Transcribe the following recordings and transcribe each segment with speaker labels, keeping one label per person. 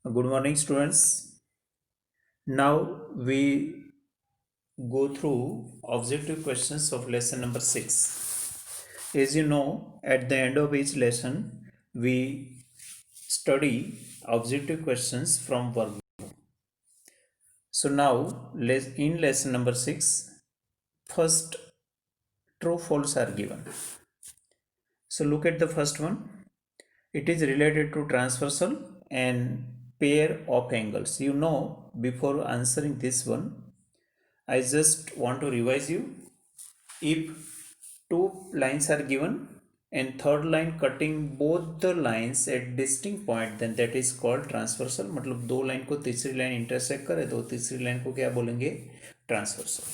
Speaker 1: Good morning, students. Now we go through objective questions of lesson number 6. As you know, at the end of each lesson, we study objective questions from work. So now, in lesson number 6, first true false are given. So look at the first one. It is related to transversal and pair of angles. You know, before answering this one, I just want to revise you. If two lines are given and third line cutting both the lines at distinct point, then that is called transversal. मतलब दो line को तीसरी line intersect करे तो तीसरी line को क्या बोलेंगे? ट्रांसवर्सल.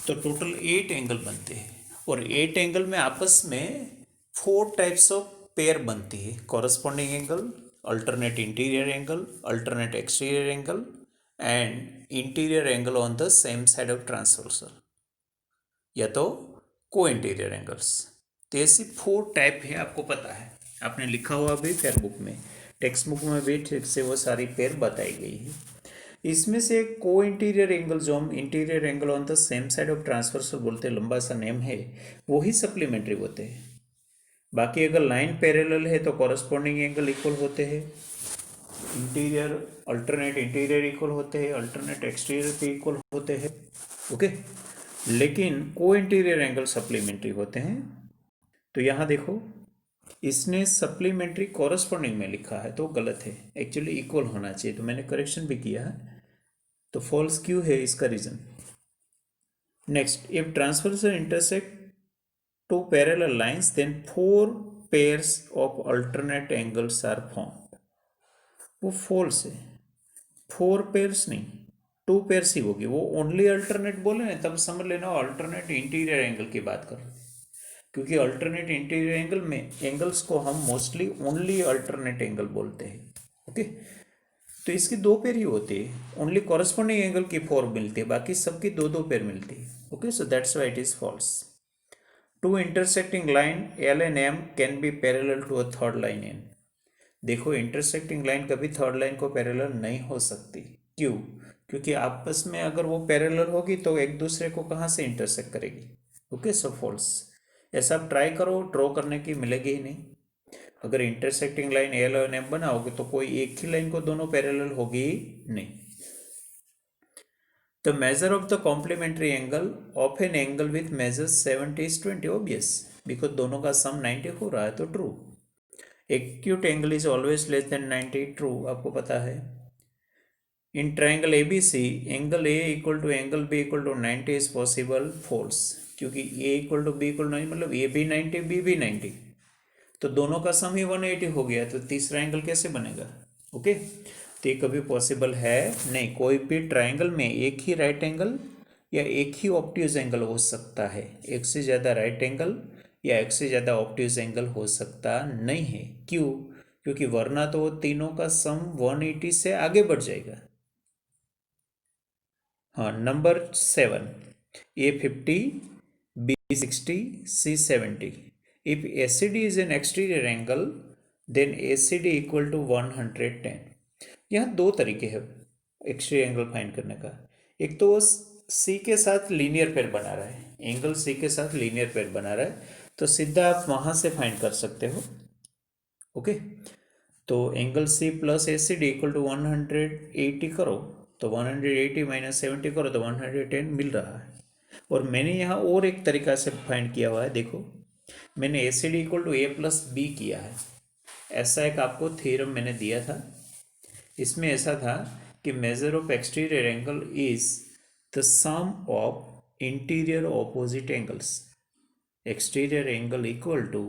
Speaker 1: तो टोटल 8 एंगल बनते हैं और 8 एंगल में आपस में 4 टाइप्स ऑफ पेयर बनती है. Corresponding angle, alternate interior angle, alternate exterior angle and interior angle on the same side of transversal, या तो को इंटीरियर एंगल्स. तो ऐसी 4 टाइप है, आपको पता है, आपने लिखा हुआ भी फेयर बुक में, टेक्स्ट बुक में भी ठीक से वो सारी पेयर बताई गई है. इसमें से को इंटीरियर एंगल जो हम interior angle on the same side of transversal बोलते हैं, लंबा सा नेम है, वो ही सप्लीमेंट्री होते हैं. बाकी अगर लाइन पैरेलल है तो कॉरस्पॉन्डिंग एंगल इक्वल होते हैं, इंटीरियर अल्टरनेट इंटीरियर इक्वल होते हैं, अल्टरनेट एक्सटीरियर पे इक्वल होते हैं. ओके, लेकिन को इंटीरियर एंगल सप्लीमेंट्री होते हैं. तो यहाँ देखो, इसने सप्लीमेंट्री कॉरस्पॉन्डिंग में लिखा है तो गलत है, एक्चुअली इक्वल होना चाहिए, तो मैंने करेक्शन भी किया है. तो फॉल्स क्यों है, इसका reason. Next, if transversal intersect two parallel lines then 4 pairs of alternate angles are form. वो फॉल्स है, 4 पेयर्स नहीं, 2 पेयर्स ही होगी. वो ओनली अल्टरनेट बोले ना तब समझ लेना अल्टरनेट इंटीरियर एंगल की बात कर रहे हैं, क्योंकि अल्टरनेट इंटीरियर एंगल में एंगल्स को हम मोस्टली ओनली अल्टरनेट एंगल बोलते हैं. ओके, तो इसकी 2 पेयर ही होती है, ओनली कॉरस्पॉन्डिंग एंगल की 4 मिलती है, बाकी सबकी 2 पेयर मिलती है. Okay, so that's why it is false. Two intersecting line L and M can be parallel to a third line N. देखो, इंटरसेक्टिंग लाइन कभी थर्ड लाइन को पैरेलल नहीं हो सकती. क्यों? क्योंकि आपस में अगर वो पैरेलल होगी तो एक दूसरे को कहाँ से इंटरसेक्ट करेगी. ओके, सो फॉल्स. ऐसा आप ट्राई करो, ड्रॉ करने की मिलेगी ही नहीं. अगर इंटरसेक्टिंग लाइन एल और एम बनाओगे तो कोई एक ही लाइन को दोनों पैरेलल होगी नहीं. The measure of the complementary angle of an angle with measure 70 is 20. Obvious, because दोनों का सम 90 हो रहा है तो true. Acute angle is always less than 90, true, आपको पता है. In triangle A B C angle A equal to angle B equal to 90 is possible, false. क्योंकि A equal to B equal to 90 मतलब ए भी 90 बी भी 90, तो दोनों का सम ही 180 हो गया, तो तीसरा एंगल कैसे बनेगा. ओके, तो ये कभी पॉसिबल है नहीं. कोई भी ट्राइंगल में एक ही राइट एंगल या एक ही ऑब्ट्यूज एंगल हो सकता है, एक से ज़्यादा राइट एंगल या एक से ज़्यादा ऑब्ट्यूज एंगल हो सकता नहीं है. क्यों? क्योंकि वरना तो वो तीनों का सम 180 से आगे बढ़ जाएगा. हाँ, number 7, A50, B60, C70. If ACD is an exterior angle, then ACD equal to 110. यहाँ 2 तरीके हैं एक्सटीरियर एंगल फाइंड करने का. एक तो सी के साथ लीनियर पेयर बना रहा है, एंगल सी के साथ लीनियर पेयर बना रहा है, तो सीधा आप वहाँ से फाइंड कर सकते हो. ओके, तो angle C plus A C D equal to 180 करो तो 180 माइनस 70 करो तो 110 मिल रहा है. और मैंने यहाँ और एक तरीका से फाइंड किया हुआ है. देखो, मैंने A C D equal to A plus B किया है. ऐसा एक आपको थ्योरम मैंने दिया था. इसमें ऐसा था कि measure of exterior angle is the sum of interior opposite angles. Exterior angle equal to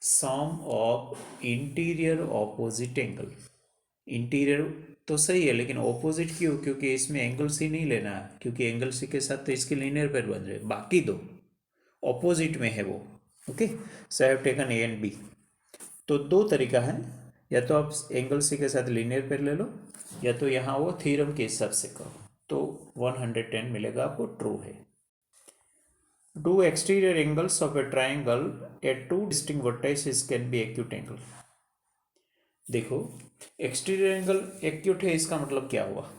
Speaker 1: sum of interior opposite angle. Interior तो सही है लेकिन ऑपोजिट क्यों? क्योंकि इसमें एंगल सी नहीं लेना है, क्योंकि एंगल सी के साथ तो इसके लीनियर पेयर बन रहे, बाकी दो ऑपोजिट में है वो. Okay, so I have taken A and B. तो 2 तरीका है, या तो आप एंगल सी के साथ लीनियर पेयर ले लो, या तो यहाँ वो थ्योरम के हिसाब से करो, तो 110 मिलेगा आपको, ट्रू है. Two exterior angles of a triangle at two distinct vertices can be acute angle. देखो, एक्सटीरियर एंगल एक्यूट है, इसका मतलब क्या हुआ?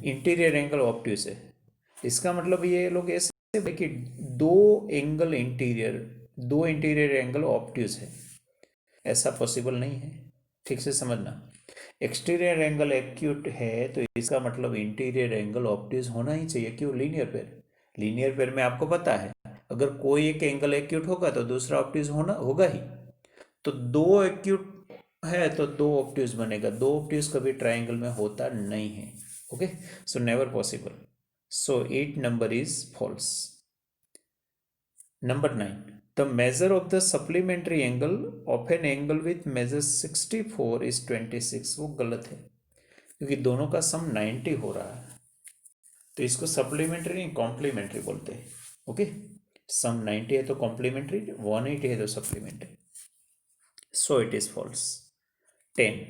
Speaker 1: इंटीरियर एंगल ऑब्ट्यूज है। इसका मतलब ये लोग ऐसे बोले कि दो इंटीरियर एंगल ऑब्ट्यूज है। ऐसा पॉसिबल नहीं है, ठीक से समझना। एक्सटीरियर एंगल एक्यूट है तो इसका मतलब इंटीरियर एंगल ऑब्ट्यूज होना ही चाहिए। क्यों? लीनियर पेयर में आपको पता है, अगर कोई एक एंगल एक्यूट होगा तो दूसरा ऑब्ट्यूज होना होगा ही। तो दो एक्यूट है तो दो ऑब्ट्यूज बनेगा। दो ऑब्ट्यूज कभी ट्राइंगल में होता नहीं है। Okay, so never possible. So 8 number is false. Number 9, the measure of the supplementary angle of an angle with measure 64 is 26। वो गलत है, क्योंकि दोनों का सम 90 हो रहा है। तो इसको सप्लीमेंट्री नहीं कॉम्प्लीमेंट्री बोलते हैं। ओके, सम 90 है तो कॉम्प्लीमेंट्री, 180 है तो supplementary. So it is false. 10,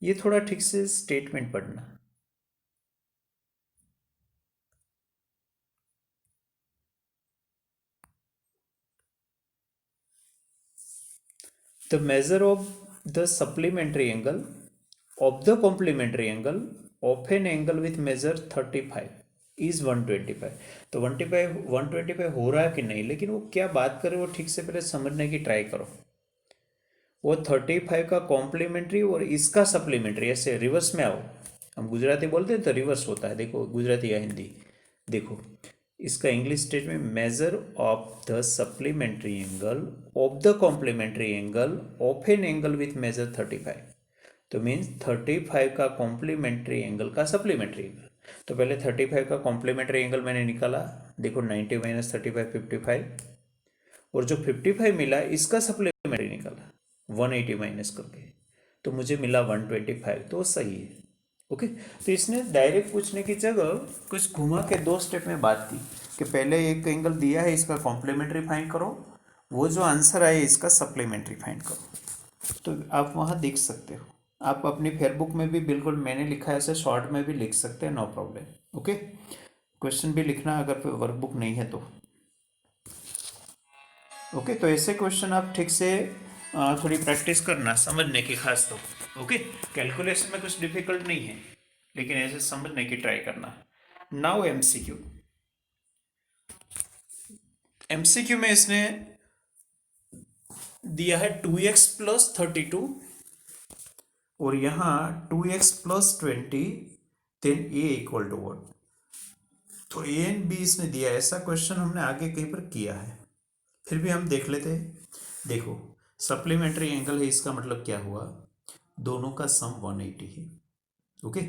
Speaker 1: ये थोड़ा ठीक से स्टेटमेंट पढ़ना। The measure of the supplementary angle of the complementary angle of an angle with measure 35 is 125। तो 125 हो रहा है कि नहीं, लेकिन वो क्या बात करे वो ठीक से पहले समझने की ट्राई करो। वो 35 का कॉम्प्लीमेंट्री और इसका सप्लीमेंट्री, ऐसे रिवर्स में आओ। हम गुजराती बोलते हैं तो रिवर्स होता है। देखो गुजराती या हिंदी, देखो इसका English statement, measure of the supplementary angle of the complementary angle of an angle with measure 35। तो मीन्स 35 का कॉम्प्लीमेंट्री एंगल का सप्लीमेंट्री एंगल। तो पहले 35 का कॉम्प्लीमेंट्री एंगल मैंने निकाला, देखो 90 माइनस 35 55, और जो 55 मिला इसका सप्लीमेंट्री निकाला 180 माइनस करके, तो मुझे मिला 125। तो सही है। ओके, तो इसने डायरेक्ट पूछने की जगह कुछ घुमा के दो स्टेप में बात की कि पहले एक एंगल दिया है इसका कॉम्प्लीमेंट्री फाइंड करो, वो जो आंसर आए इसका सप्लीमेंट्री फाइंड करो। तो आप वहाँ देख सकते हो। आप अपनी फेयरबुक में भी बिल्कुल मैंने लिखा है ऐसे शॉर्ट में भी लिख सकते हैं, नो प्रॉब्लम। ओके, क्वेश्चन भी लिखना अगर वर्कबुक नहीं है तो। ओके, तो ऐसे क्वेश्चन आप ठीक से थोड़ी प्रैक्टिस करना समझने की, खास तो। ओके, कैलकुलेशन में कुछ डिफिकल्ट नहीं है, लेकिन ऐसे समझने की ट्राई करना। Now MCQ. एमसीक्यू में इसने दिया है 2x+32 और यहाँ 2x+20, then A equal to what. तो ए एंड बी इसने दिया है। ऐसा क्वेश्चन हमने आगे कहीं पर किया है, फिर भी हम देख लेते हैं। देखो, सप्लीमेंट्री एंगल है, इसका मतलब क्या हुआ, दोनों का सम 180 है। ओके,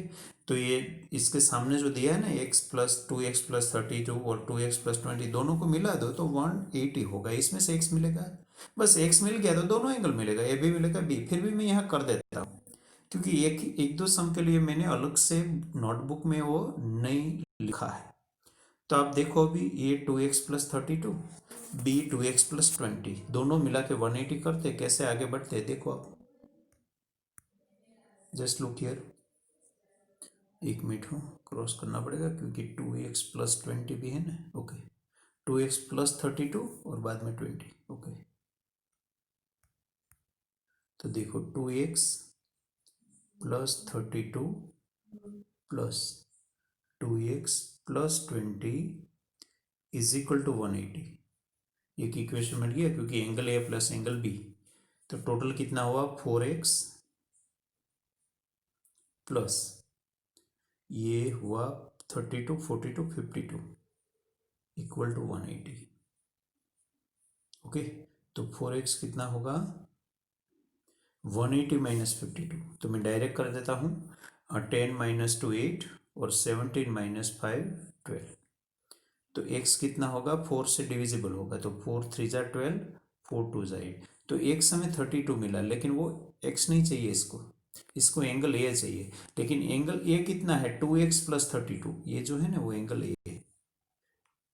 Speaker 1: तो ये इसके सामने जो दिया है ना, x+2x+32 और 2x+20 दोनों को मिला दो तो 180 होगा। इसमें से x मिलेगा, बस x मिल गया तो दोनों एंगल मिलेगा, ए भी मिलेगा बी। फिर भी मैं यहाँ कर देता हूँ, क्योंकि एक दो सम के लिए मैंने अलग से नोटबुक में वो नहीं लिखा है। तो आप देखो अभी ये 2x+32, बी 2x+20, दोनों मिला के 180 करते, कैसे आगे बढ़ते देखो आप। जस्ट लुक हियर, एक मिनट हो, क्रॉस करना पड़ेगा क्योंकि 2x+20 भी है ना। ओके, 2x+32 और बाद में 20। ओके, तो देखो 2x+32 plus 2x+20 is equal to 180। एक इक्वेशन मिल गया, क्योंकि angle A plus angle B. तो टोटल कितना हुआ, 4x प्लस ये हुआ 32 42 52 इक्वल टू 180। ओके, तो 4x कितना होगा, 180 माइनस 52। तो मैं डायरेक्ट कर देता हूँ, 10 माइनस 2 8 और 17 माइनस 5 12। तो x कितना होगा, 4 से डिविजिबल होगा, तो 4 3 जा 12, 4 2 जा 8। तो x हमें 32 मिला, लेकिन वो x नहीं चाहिए, इसको एंगल ए चाहिए। लेकिन एंगल ए कितना है, 2x+32, ये जो है ना वो एंगल ए है।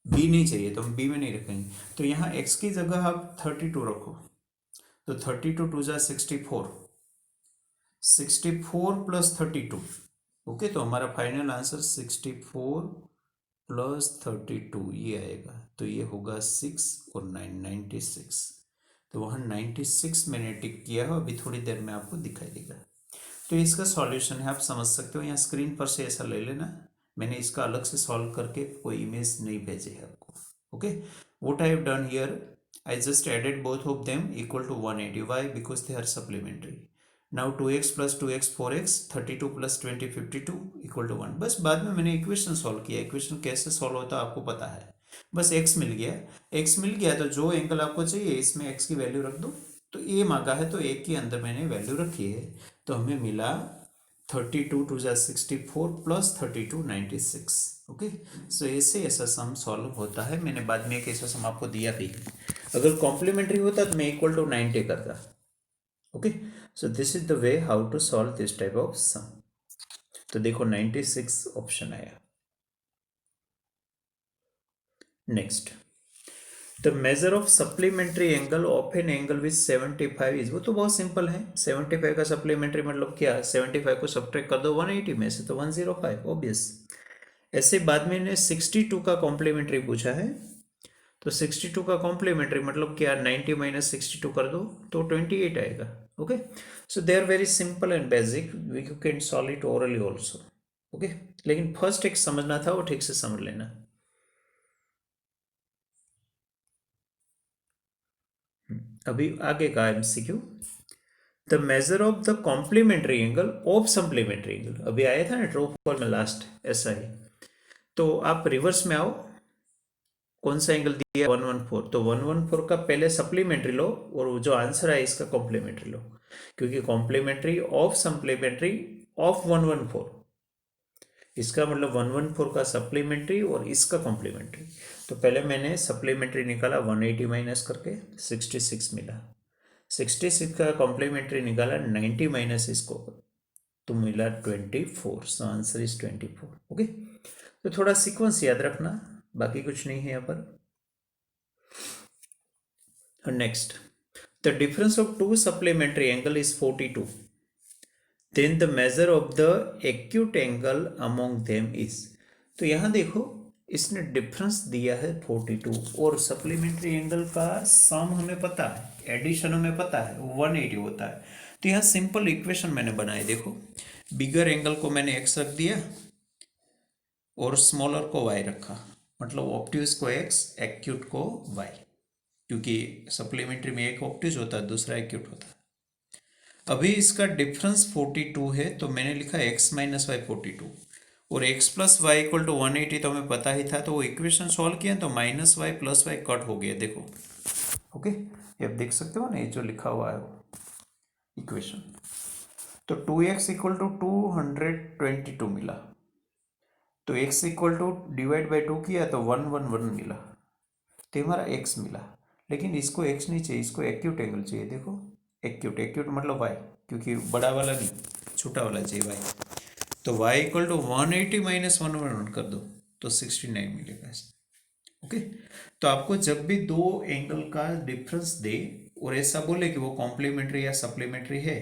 Speaker 1: बी नहीं चाहिए तो हम बी में नहीं रखेंगे। तो यहाँ x की जगह आप 32 रखो, तो 32 2 जा 64, 64 प्लस 32। ओके, तो हमारा फाइनल आंसर 64 प्लस 32 ये आएगा। तो ये होगा 6 और 9 96। तो वहाँ 96 मैंने टिक किया है, अभी थोड़ी देर में आपको दिखाई देगा। तो इसका सॉल्यूशन है, आप समझ सकते हो, यहाँ स्क्रीन पर से ऐसा ले लेना। मैंने इसका अलग से सॉल्व करके कोई इमेज नहीं भेजे है आपको। Okay, what I have done here, I just added both of them equal to 180. Why? Because they are supplementary. Now 2x plus 2x 4x 32 plus 20 52 equal to 1. बस बाद में मैंने इक्वेशन सॉल्व किया। इक्वेशन कैसे सॉल्व होता है आपको पता है। बस x मिल गया, x मिल गया तो जो एंगल आपको चाहिए इसमें x की वैल्यू रख दो। तो a मांगा है तो a के अंदर मैंने वैल्यू रखी है, तो हमें मिला 32 2 64 प्लस 32 96। ओके, सो ऐसे ऐसा सम सॉल्व होता है। मैंने बाद में एक ऐसा सम आपको दिया भी है। अगर कॉम्प्लीमेंट्री होता तो मैं इक्वल टू 90 करता। Okay, so this is the way how to solve this type of sum. तो देखो 96 ऑप्शन आया। Next, the measure of supplementary angle of an angle with 75 is, वो तो बहुत सिंपल है। 75 का सप्लीमेंट्री मतलब क्या है, 75 को सब्ट्रैक्ट कर दो 180 में से तो 105, ऑब्वियस। ऐसे बाद में ने 62 का कॉम्प्लीमेंट्री पूछा है, तो 62 का कॉम्प्लीमेंट्री मतलब क्या, 90 माइनस 62 कर दो तो 28 आएगा। Okay, so they are very simple and basic, we can solve it orally also. Okay, लेकिन फर्स्ट एक समझना था, वो ठीक से समझ लेना। अभी आगे का MCQ, the measure of the complementary angle of supplementary angle, अभी आया था ना ट्रोफर में लास्ट, ऐसा ही। तो आप रिवर्स में आओ, कौन सा एंगल दिया 114, तो 114 का पहले सप्लीमेंट्री लो और जो आंसर है इसका कॉम्प्लीमेंट्री लो, क्योंकि कॉम्प्लीमेंट्री ऑफ सप्लीमेंट्री ऑफ 114, इसका मतलब 114 का सप्लीमेंट्री और इसका कॉम्प्लीमेंट्री। तो पहले मैंने सप्लीमेंट्री निकाला 180 माइनस करके 66 मिला, 66 का कॉम्प्लीमेंट्री निकाला 90 माइनस इसको तो मिला 24। So answer is 24। ओके, तो थोड़ा सीक्वेंस याद रखना, बाकी कुछ नहीं है यहाँ पर। Next, the difference of two supplementary angle is 42, then the measure of the acute angle among them is. तो यहाँ देखो इसने डिफरेंस दिया है 42 और सप्लीमेंट्री एंगल का सम हमें पता है, एडिशन हमें पता है 180 होता है। तो यहाँ सिंपल इक्वेशन मैंने बनाई, देखो बिगर एंगल को मैंने x रख दिया और स्मॉलर को y रखा, मतलब ऑब्ट्यूज को x, एक्यूट को y, क्योंकि सप्लीमेंट्री में एक ऑब्ट्यूज होता है दूसरा एक्यूट होता है। अभी इसका डिफरेंस 42 है तो मैंने लिखा x माइनस वाई 42 और x plus Y equal to 180 तो हमें पता ही था, तो वो इक्वेशन सॉल्व किया तो minus Y plus Y cut हो गया, देखो। ओके, ये आप देख सकते हो ना, ये जो लिखा हुआ है वो इक्वेशन। तो 2x इक्वल टू 222 मिला, तो x equal to divide by 2 किया तो 111 मिला, तो हमारा x मिला। लेकिन इसको x नहीं चाहिए, इसको एक्यूट एंगल चाहिए। देखो एक्यूट, एक्यूट मतलब y, क्योंकि बड़ा वाला नहीं छोटा वाला चाहिए y। तो y इक्वल टू 180 माइनस 111 कर दो तो 69 मिलेगा। ओके, तो आपको जब भी दो एंगल का डिफरेंस दे और ऐसा बोले कि वो कॉम्प्लीमेंट्री या सप्लीमेंट्री है,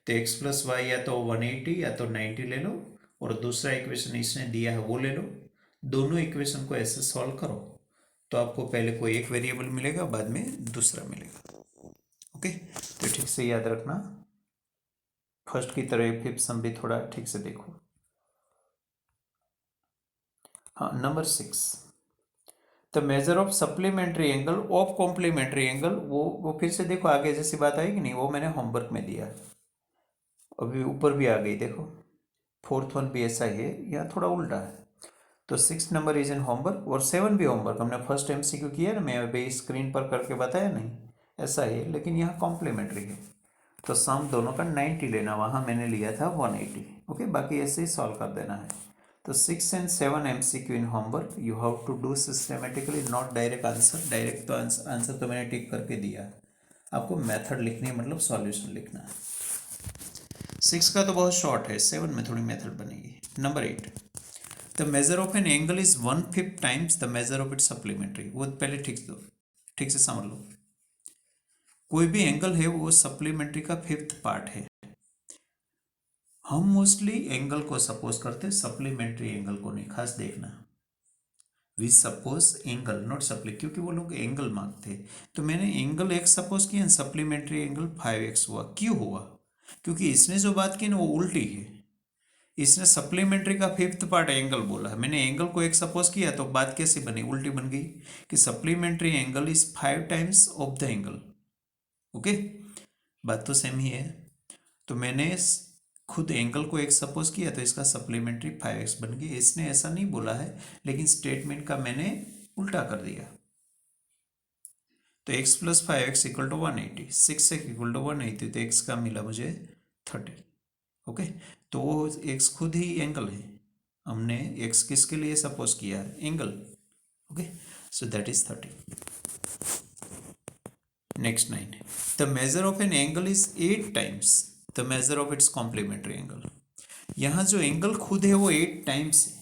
Speaker 1: तो x प्लस वाई या तो 180 या तो 90 ले लो और दूसरा इक्वेशन इसने दिया है वो ले लो। दोनों इक्वेशन को ऐसे सॉल्व करो तो आपको पहले कोई एक वेरिएबल मिलेगा, बाद में दूसरा मिलेगा। ओके, तो ठीक से याद रखना, फर्स्ट की तरह फिफ्थ सम भी थोड़ा ठीक से देखो। हाँ, number 6, the measure of supplementary angle of complementary angle, वो फिर से देखो आगे जैसी बात आएगी नहीं, वो मैंने होमवर्क में दिया, अभी ऊपर भी आ गई देखो। फोर्थ वन भी ऐसा ही है, यहाँ थोड़ा उल्टा है। तो 6 नंबर इज इन होमवर्क और 7 भी होमवर्क, हमने फर्स्ट MCQ किया ना, मैं अभी स्क्रीन पर करके बताया नहीं, ऐसा ही है, लेकिन यहाँ कॉम्प्लीमेंट्री है। तो सम दोनों का 90 लेना, वहाँ मैंने लिया था 180। ओके, बाकी ऐसे ही सॉल्व कर देना है। तो 6 and 7 MCQ in homework, you have to do systematically, not direct answer. Direct तो आंसर तो मैंने टिक करके दिया, आपको मेथड लिखनी है, मतलब सॉल्यूशन लिखना है। 6 का तो बहुत शॉर्ट है, 7 में थोड़ी मेथड बनेगी। Number 8, the measure of an angle is 1/5 times the measure of it's supplementary. वो पहले ठीक से समझ लो, कोई भी एंगल है वो सप्लीमेंट्री का 5th पार्ट है। हम मोस्टली एंगल को सपोज करते, सप्लीमेंट्री एंगल को नहीं, खास देखना। We suppose angle not supply, क्योंकि वो लोग एंगल मांगते हैं, तो मैंने एंगल x सपोज किया, सप्लीमेंट्री एंगल 5x हुआ। क्यों हुआ? क्योंकि इसने जो बात की ना वो उल्टी है। इसने सप्लीमेंट्री का फिफ्थ पार्ट एंगल बोला है, मैंने एंगल को एक सपोज किया, तो बात कैसी बनी? उल्टी बन गई कि supplementary angle is 5 times of the angle. Okay, बात तो सेम ही है। तो मैंने खुद एंगल को एक सपोज किया, तो इसका सप्लीमेंट्री 5x बन गया। इसने ऐसा नहीं बोला है, लेकिन स्टेटमेंट का मैंने उल्टा कर दिया। तो x plus 5x equal to 180, 6x equal to 180, तो x का मिला मुझे 30। ओके, तो वो x खुद ही एंगल है, हमने x किसके लिए सपोज किया है? Angle. Okay, so that is 30। Next 9, the measure of an angle is 8 times the measure of its complementary angle. यहाँ जो एंगल खुद है वो 8 टाइम्स है।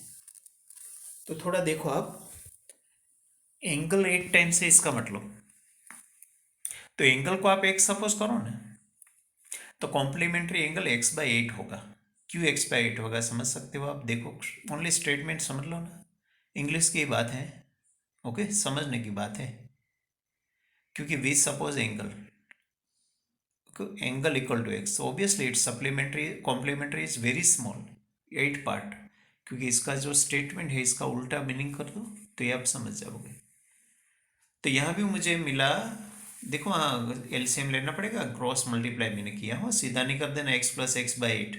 Speaker 1: तो थोड़ा देखो आप, एंगल 8 टाइम्स है इसका मतलब, तो एंगल को आप x सपोज करो ना, तो कॉम्प्लीमेंट्री एंगल x/8 होगा। क्यों x/8 होगा समझ सकते हो आप? देखो, ओनली स्टेटमेंट समझ लो ना, इंग्लिश की बात है। ओके, समझने की बात है। क्योंकि we suppose angle equal to x, obviously it's supplementary complementary is very small 8 part, क्योंकि इसका जो स्टेटमेंट है इसका उल्टा मीनिंग कर दो तो ये आप समझ जाओगे। तो यहाँ भी मुझे मिला, देखो हाँ एलसीएम लेना पड़ेगा, क्रॉस मल्टीप्लाई मैंने किया हो, सीधा नहीं कर देना x plus x/8,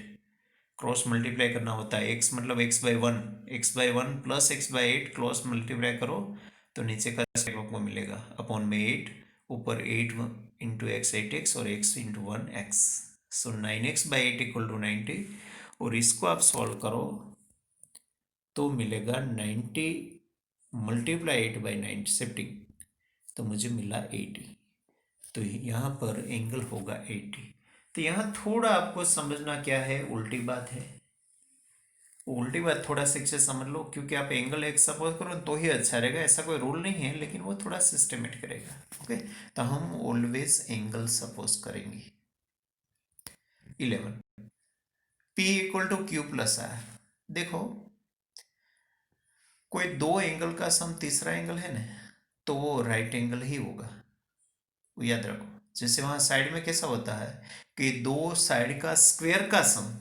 Speaker 1: cross multiply करना होता है। x मतलब x/1, x/1 plus x/8 cross multiply करो तो नीचे का स्टेप आपको मिलेगा अपॉन में 8, ऊपर 8 इंटू एक्स 8x और x into 1x, so 9x/8 equal to 90। और इसको आप सॉल्व करो तो मिलेगा 90 मल्टीप्लाई 8/9 शिफ्टिंग, तो मुझे मिला 80। तो यहाँ पर एंगल होगा 80। तो यहाँ थोड़ा आपको समझना क्या है, उल्टी बात है। उल्टी बात थोड़ा शिक्षित समझ लो, क्योंकि आप एंगल एक सपोज करो तो ही अच्छा रहेगा, ऐसा कोई रूल नहीं है, लेकिन वो थोड़ा सिस्टमेटिक रहेगा। ओके, तो हम ऑलवेज एंगल सपोज करेंगे। 11, P equal to Q plus R। देखो, कोई दो एंगल का सम तीसरा एंगल है ना, तो वो राइट एंगल ही होगा, वो याद रखो। जैसे वहां साइड में कैसा होता है कि दो साइड का स्क्वायर का सम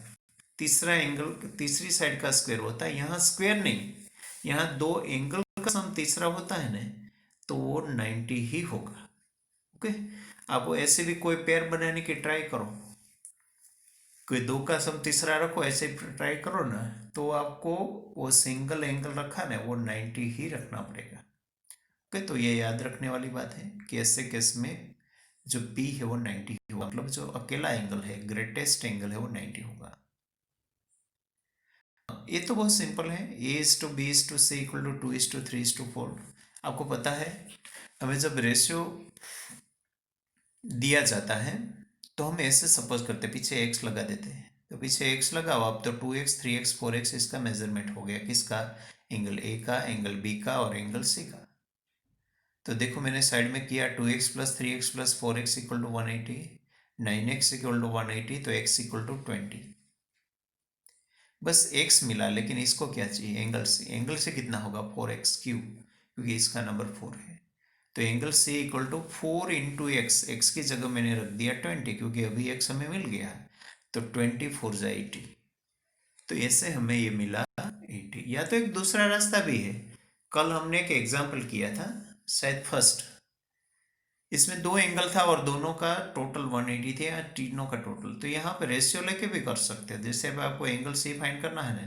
Speaker 1: तीसरा एंगल तीसरी साइड का स्क्वायर होता है, यहाँ स्क्वायर नहीं, यहाँ दो एंगल का सम तीसरा होता है ना, तो वो 90 ही होगा। ओके, आप ऐसे भी कोई पेयर बनाने की ट्राई करो, कोई दो का सम तीसरा रखो, ऐसे ट्राई करो ना, तो आपको वो सिंगल एंगल रखा ना वो 90 ही रखना पड़ेगा। ओके, तो ये याद रखने वाली बात है कि ऐसे केस में जो P है वो 90 होगा, मतलब जो अकेला एंगल है, ग्रेटेस्ट एंगल है, वो 90 होगा। ये तो बहुत सिंपल है, A/B/C इक्वल टू 2:3:4। आपको पता है, हमें जब रेशियो दिया जाता है तो हम ऐसे सपोज करते, पीछे x लगा देते हैं, तो पीछे x लगाओ आप, तो 2x 3x 4x इसका मेजरमेंट हो गया, किसका? एंगल A का, एंगल B का और एंगल C का। तो देखो मैंने साइड में किया 2x plus 3x plus 4x equal to 180, 9x equal to 180, तो x इक्वल टू 20। बस x मिला, लेकिन इसको क्या चाहिए? एंगल से। एंगल से कितना होगा? 4x क्यू, क्योंकि इसका नंबर 4 है। तो एंगल से इक्वल टू 4 इंटू एक्स की जगह मैंने रख दिया 20, क्योंकि अभी x हमें मिल गया है, तो 24 जा 80। तो ऐसे हमें ये मिला 80। या तो एक दूसरा रास्ता भी है, कल हमने एक एग्जाम्पल किया था शायद फर्स्ट, इसमें दो एंगल था और दोनों का टोटल 180 थे, या तीनों का टोटल, तो यहाँ पे रेशियो लेके भी कर सकते हो। जैसे अब आपको एंगल सी फाइंड करना है ना,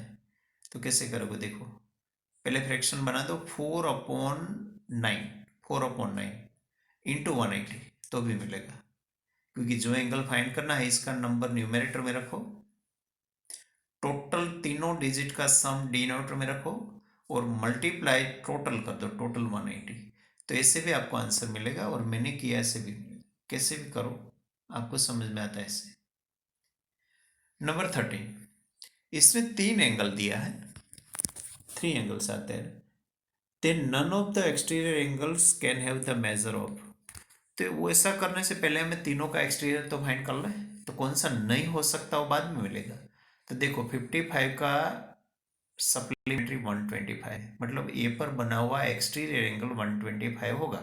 Speaker 1: तो कैसे करोगे? देखो, पहले फ्रैक्शन बना दो, 4/9 इंटू 180, तो भी मिलेगा, क्योंकि जो एंगल फाइंड करना है इसका नंबर न्यूमरेटर में रखो, टोटल तीनों डिजिट का सम डिनोमिनेटर में रखो, और मल्टीप्लाई टोटल कर दो, टोटल 180, तो ऐसे भी आपको आंसर मिलेगा। और मैंने किया ऐसे भी, कैसे भी करो, आपको समझ में आता है ऐसे। नंबर 13, इसमें 3 एंगल दिया है, 3 एंगल्स आते हैं, then none of the exterior angles can have the measure of. तो वो ऐसा करने से पहले हमें तीनों का एक्सटीरियर तो फाइंड कर लें, तो कौन सा नहीं हो सकता वो बाद में मिलेगा। तो देखो 55 का सप्लीमेंट्री 125, मतलब ए पर बना हुआ एक्सटीरियर एंगल 125 होगा,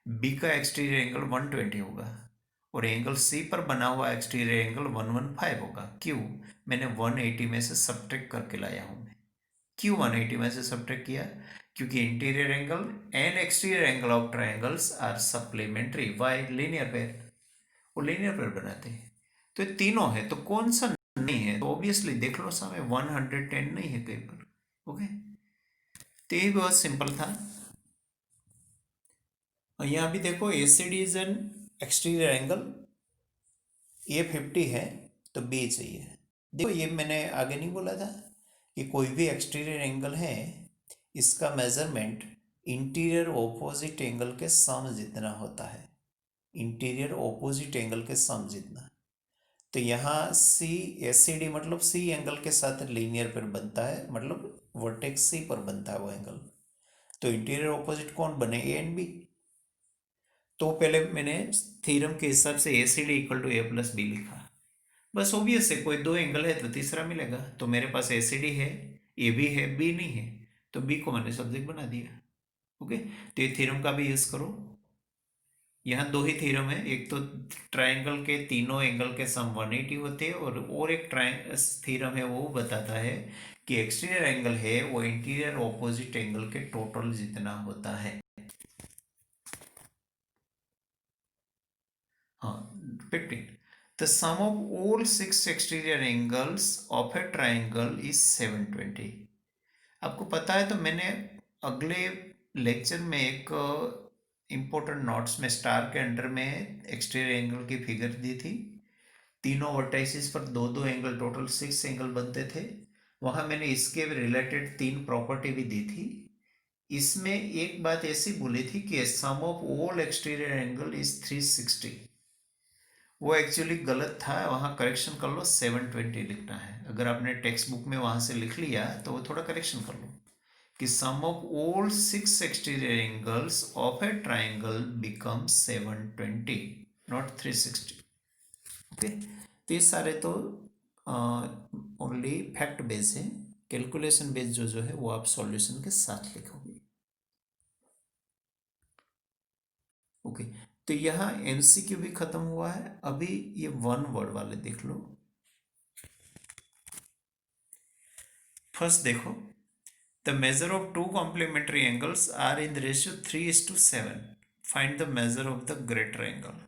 Speaker 1: बी का एक्सटीरियर एंगल 120 होगा, और एंगल सी पर बना हुआ एक्सटीरियर एंगल 115 होगा। क्यों? मैंने 180 में से सब्ट्रैक्ट करके लाया हूं मैं। क्यों 180 में से सब्ट्रैक्ट किया? क्योंकि interior angle and exterior angle of triangles are supplementary by linear pair, वो लीनियर पेयर बनाते हैं। तो ये तीनों है, तो कौन सा नहीं है? तो ऑब्वियसली देख लो सामने 110 नहीं है कहीं पर। ओके, तो ये बहुत सिंपल था। और यहाँ भी देखो ACD is an exterior angle, ये 50 है तो बी चाहिए। देखो ये मैंने आगे नहीं बोला था कि कोई भी एक्सटीरियर एंगल है, इसका मेजरमेंट इंटीरियर ऑपोजिट एंगल के सम जितना होता है, इंटीरियर ऑपोजिट एंगल के सम जितना। तो यहाँ सी एस सी डी मतलब सी एंगल के साथ लीनियर पर बनता है, मतलब वर्टेक्स सी पर बनता है वो एंगल। तो इंटीरियर ऑपोजिट कौन बने? A and B. तो पहले मैंने थ्योरम के हिसाब से A C D equal to A plus B लिखा। बस ऑब्वियस है, कोई दो एंगल है तो तीसरा मिलेगा। तो मेरे पास ए सी डी है, ए भी है, बी नहीं है, तो बी को मैंने सब्जेक्ट बना दिया। ओके, तो ये थ्योरम का भी यूज करो। यहाँ दो ही थ्योरम है, एक तो ट्राइंगल के तीनों एंगल के सम 180 होते हैं, और एक थ्योरम है वो बताता है कि एक्सटीरियर एंगल है वो इंटीरियर ऑपोजिट एंगल के टोटल जितना होता है। हाँ, 15, the sum of all 6 exterior angles of a triangle is 720। आपको पता है, तो मैंने अगले लेक्चर में एक इम्पोर्टेंट नोट्स में स्टार के अंडर में एक्सटीरियर एंगल की फिगर दी थी। तीनों वर्टाइसिस पर दो दो एंगल, टोटल 6 एंगल बनते थे। वहां मैंने इसके रिलेटेड 3 प्रॉपर्टी भी दी थी। इसमें एक बात ऐसी बोली थी कि sum of all exterior angle is 360। वो एक्चुअली गलत था, वहाँ करेक्शन कर लो, 720 लिखना है। अगर आपने टेक्स्ट बुक में वहाँ से लिख लिया तो वो थोड़ा करेक्शन कर लो कि sum of all 6 exterior angles of a triangle become 720, not 360। Okay, तो ये सारे तो ओनली फैक्ट बेस है, कैलकुलेशन बेस जो है वो आप सॉल्यूशन के साथ लिखोगे। ओके, तो यहाँ एमसीक्यू भी खत्म हुआ है। अभी ये वन वर्ड वाले देख लो। फर्स्ट देखो, the measure of two complementary angles are in the ratio 3:7। Find the measure of the greater angle.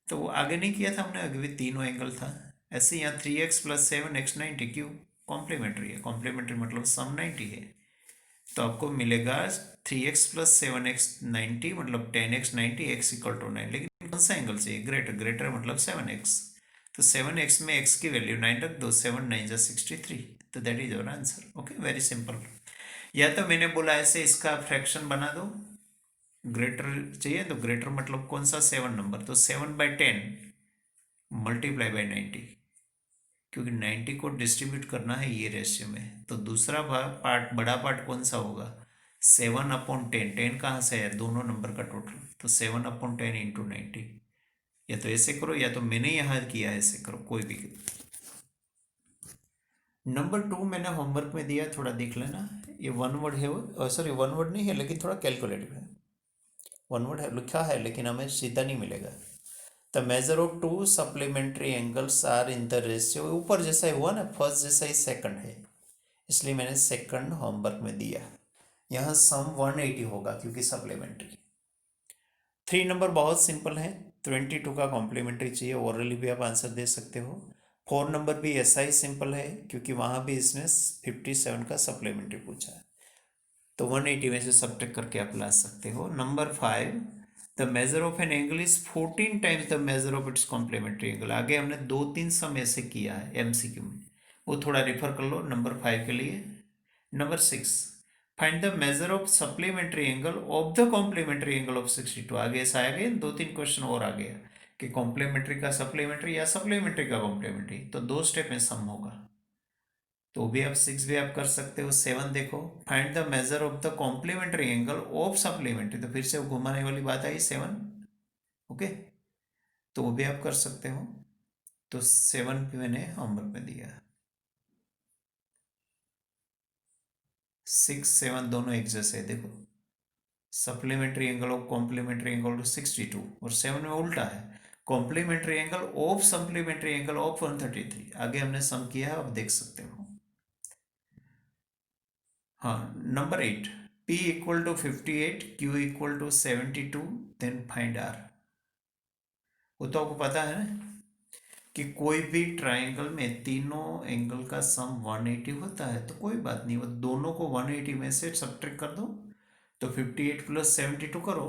Speaker 1: तो वो आगे नहीं किया था हमने, आगे भी तीनों एंगल था। ऐसे यहाँ 3x + 7x 90, क्यों? कॉम्प्लीमेंट्री है, कॉम्प्लीमेंट्री मतलब सम 90 है। तो आपको मिलेगा 3x + 7x 90, मतलब 10x 90, x = 9। लेकिन कौन सा एंगल चाहिए? ग्रेटर, ग्रेटर मतलब 7x। तो 7x में x की वैल्यू 9 रख दो, 7 9 जा 63। तो that is our answer. Okay, very simple. या तो मैंने बोला ऐसे इसका फ्रैक्शन बना दो, ग्रेटर चाहिए तो ग्रेटर मतलब कौन सा? 7 नंबर, तो 7/10 मल्टीप्लाई बाय 90, क्योंकि 90 को डिस्ट्रीब्यूट करना है ये रेशियो में। तो दूसरा पार्ट, बड़ा पार्ट कौन सा होगा? 7/10। 10 कहाँ से है? दोनों नंबर का टोटल, तो 7/10 इंटू 90। या तो ऐसे करो, या तो मैंने यहाँ किया ऐसे करो, कोई भी। नंबर 2 मैंने होमवर्क में दिया, थोड़ा देख लेना। ये वन वर्ड है, वो सॉरी वन वर्ड नहीं है, लेकिन थोड़ा कैलकुलेटिव है। वन वर्ड है लिखा है, लेकिन हमें सीधा नहीं मिलेगा। The measure of two supplementary angles are in the ratio, ऊपर जैसा ही हुआ ना, फर्स्ट जैसा ही सेकंड है, इसलिए मैंने सेकंड होमवर्क में दिया। यहाँ सम 180 होगा क्योंकि सप्लीमेंट्री। 3 नंबर बहुत सिंपल है, 22 का कॉम्प्लीमेंट्री चाहिए, ओरली भी आप आंसर दे सकते हो। 4 नंबर भी ऐसा ही सिंपल है, क्योंकि वहाँ भी इसने 57 का सप्लीमेंट्री पूछा है, तो 180 में से सब्ट्रैक्ट करके आप ला सकते हो। Number 5, the measure of an angle is 14 times the measure of its complementary angle. आगे हमने 2-3 सम ऐसे किया है एमसीक्यू में, वो थोड़ा रेफर कर लो नंबर 5 के लिए। Number 6, find the measure of supplementary angle of the complementary angle of 62। आगे ऐसा आ गया, 2-3 क्वेश्चन और आ गया कि कॉम्प्लीमेंट्री का सप्लीमेंट्री या सप्लीमेंट्री का कॉम्प्लीमेंट्री, तो 2 स्टेप में सम होगा। तो भी आप 6 भी आप कर सकते हो। 7 देखो, find the measure of the complementary angle of supplementary, तो फिर से वो घुमाने वाली बात आई 7। ओके, तो वो भी आप कर सकते हो। तो 7 भी मैंने होमवर्क में दिया। 6 7 दोनों एक जैसे है, देखो supplementary angle of complementary angle 62 और 7 में उल्टा है, complementary angle of supplementary angle of 133। आगे हमने सम किया है, आप देख सकते हो। हाँ, number 8, P equal to 58, Q equal to 72, then find R। वो तो आपको पता है ना कि कोई भी ट्राइंगल में तीनों एंगल का सम 180 होता है, तो कोई बात नहीं, वो दोनों को 180 में से सब्ट्रैक्ट कर दो, तो 58 प्लस 72 करो,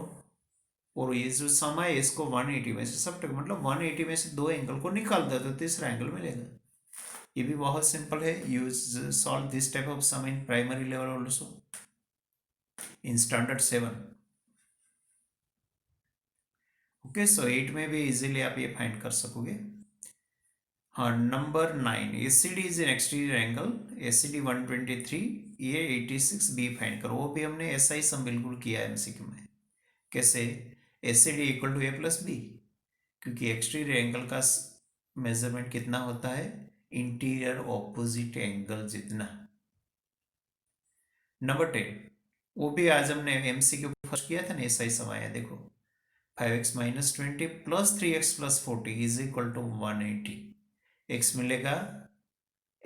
Speaker 1: और ये जो सम है इसको 180 में से सब्ट्रैक्ट, मतलब 180 में से दो एंगल को निकाल दो तो तीसरा एंगल मिलेगा। ये भी बहुत सिंपल है। Use solve this type of sum in primary level also in standard 7। Okay, so 8 में भी इजीली आप ये फाइंड कर सकोगे। हाँ, number 9, ACD is an exterior angle, ACD 123, ये 86 बी फाइंड करो। वो भी हमने ऐसा ही सम बिल्कुल किया है MCQ में। कैसे? ACD equal to A plus B, क्योंकि एक्सटीरियर एंगल का मेजरमेंट कितना होता है, इंटीरियर ऑपोजिट एंगल जितना। नंबर 10, वो भी आज हमने MCQ फर्स्ट किया था ना, ऐसा ही समय है, देखो 5x minus 20 plus 3x plus 40 is equal to 180। x मिलेगा,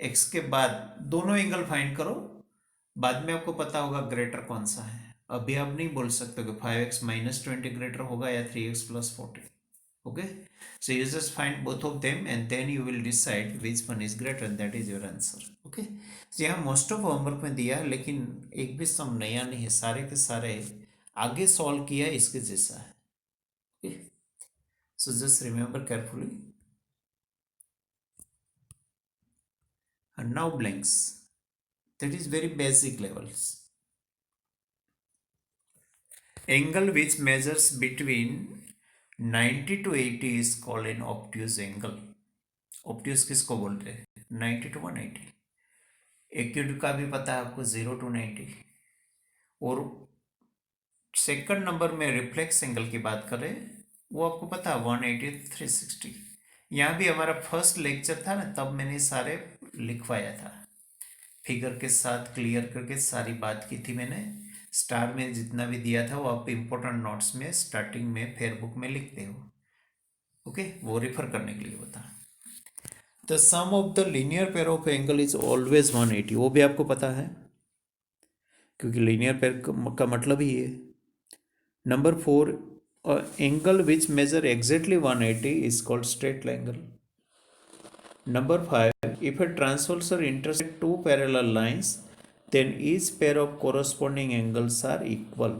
Speaker 1: x के बाद दोनों एंगल फाइंड करो, बाद में आपको पता होगा ग्रेटर कौन सा है। अभी आप नहीं बोल सकते कि 5x माइनस 20 ग्रेटर होगा या 3x plus 40। Okay, so you just find both of them and then you will decide which one is greater, that is your answer. Okay, so यहाँ मोस्ट ऑफ होमवर्क में दिया है, लेकिन एक भी सम नया नहीं है, सारे के सारे आगे सॉल्व किया है इसके जैसा है। Okay, so just remember carefully. And now blanks, that is very basic levels. Angle which measures between 90 to 80 is called an obtuse angle. obtuse किसको बोलते हैं? 90 to 180। एक्यूट का भी पता है आपको, 0 to 90। और सेकंड नंबर में रिफ्लेक्स एंगल की बात करें, वो आपको पता है 180 360। यहाँ भी हमारा फर्स्ट लेक्चर था ना, तब मैंने सारे लिखवाया था, फिगर के साथ क्लियर करके सारी बात की थी मैंने। स्टार में जितना भी दिया था वो आप इम्पोर्टेंट नोट्स में स्टार्टिंग में फेयर बुक में लिखते हो। ओके, वो रेफर करने के लिए होता है। The sum of the linear pair of angle is always 180, वो भी आपको पता है, क्योंकि लीनियर पेयर का मतलब ही है। Number 4, angle which measure exactly 180 is called straight angle. Number 5, if a transversal intersect two parallel lines, then each pair of corresponding angles are equal.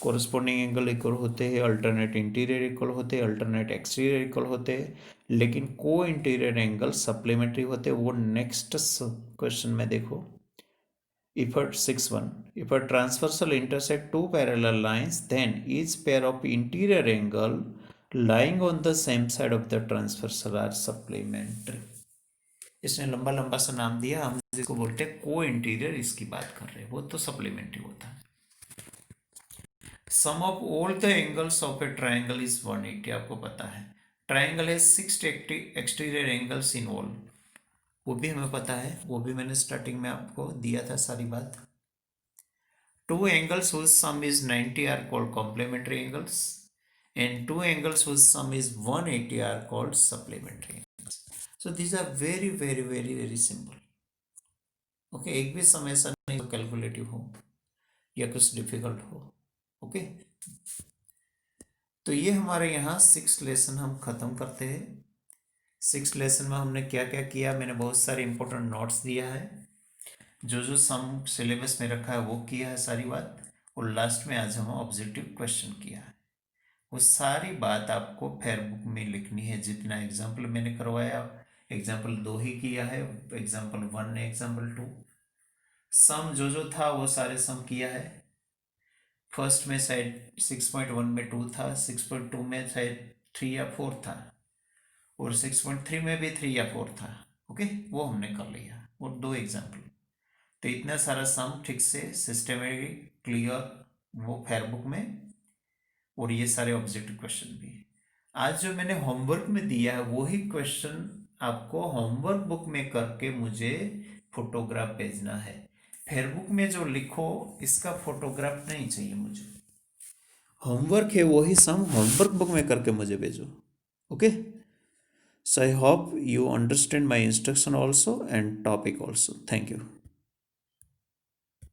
Speaker 1: corresponding angle equal होते हैं, अल्टरनेट इंटीरियर इक्वल होते हैं, alternate exterior equal होते हैं, लेकिन को interior angle supplementary होते हैं। वो नेक्स्ट क्वेश्चन में देखो, if a 6.1, if a transversal intersect two parallel lines, then each pair of interior angle lying on the same side of the transversal are supplementary. इसने लंबा लंबा सा नाम दिया, हम जिसको बोलते हैं को इंटीरियर, इसकी बात कर रहे हैं, वो तो सप्लीमेंट्री होता है। Sum of all the angles of a triangle is 180, आपको पता है ट्राइंगल है 6 एक्सटीरियर एंगल्स इन ऑल, वो भी हमें पता है, वो भी मैंने स्टार्टिंग में आपको दिया था सारी बात। Two angles whose sum is 90 are called complementary angles, and two angles whose sum is 180 are called supplementary angles. So these are very very very very simple. Okay, एक भी सम ऐसा नहीं हो कैलकुलेटिव हो या कुछ डिफिकल्ट हो। ओके, तो ये हमारे यहाँ 6 लेसन हम खत्म करते हैं। 6 लेसन में हमने क्या क्या किया, मैंने बहुत सारे इंपॉर्टेंट नोट्स दिया है, जो जो सम सिलेबस में रखा है वो किया है सारी बात, और लास्ट में आज हम ऑब्जेक्टिव क्वेश्चन किया है। वो सारी बात आपको फेयर बुक में लिखनी है, जितना एग्जाम्पल मैंने करवाया, एग्जाम्पल 2 ही किया है, एग्जाम्पल 1 ने एग्जाम्पल 2, सम जो जो था वो सारे सम किया है। फर्स्ट में शायद 6.1 में 2 था, 6.2 में शायद 3 या 4 था, और 6.3 में भी 3 या 4 था। ओके, वो हमने कर लिया, और 2 एग्जाम्पल। तो इतना सारा सम ठीक से सिस्टमेटिक क्लियर वो फेयर बुक में, और ये सारे ऑब्जेक्टिव क्वेश्चन भी। आज जो मैंने होमवर्क में दिया है वही क्वेश्चन आपको होमवर्क बुक में करके मुझे फोटोग्राफ भेजना है। फेयरबुक में जो लिखो इसका फोटोग्राफ नहीं चाहिए मुझे। होमवर्क है वही सम होमवर्क बुक में करके मुझे भेजो। Okay, so I hope you understand my instruction also and topic also. Thank you.